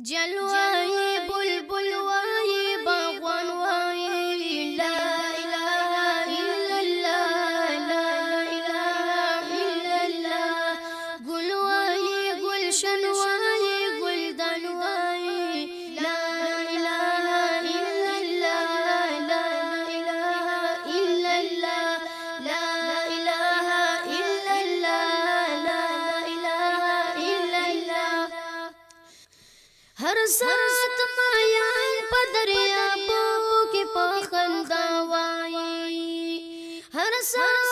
جلوائے بلبل وائے باغوان وائے لا الہ الا اللہ لا الہ الا اللہ گل وائے گلشن وائے گلدان وائے لا الہ الا اللہ لا الہ الا اللہ لا الہ الا اللہ لا الہ الا اللہ ہر سات مایان پا دریابو کی پا خندا وائی ہر سات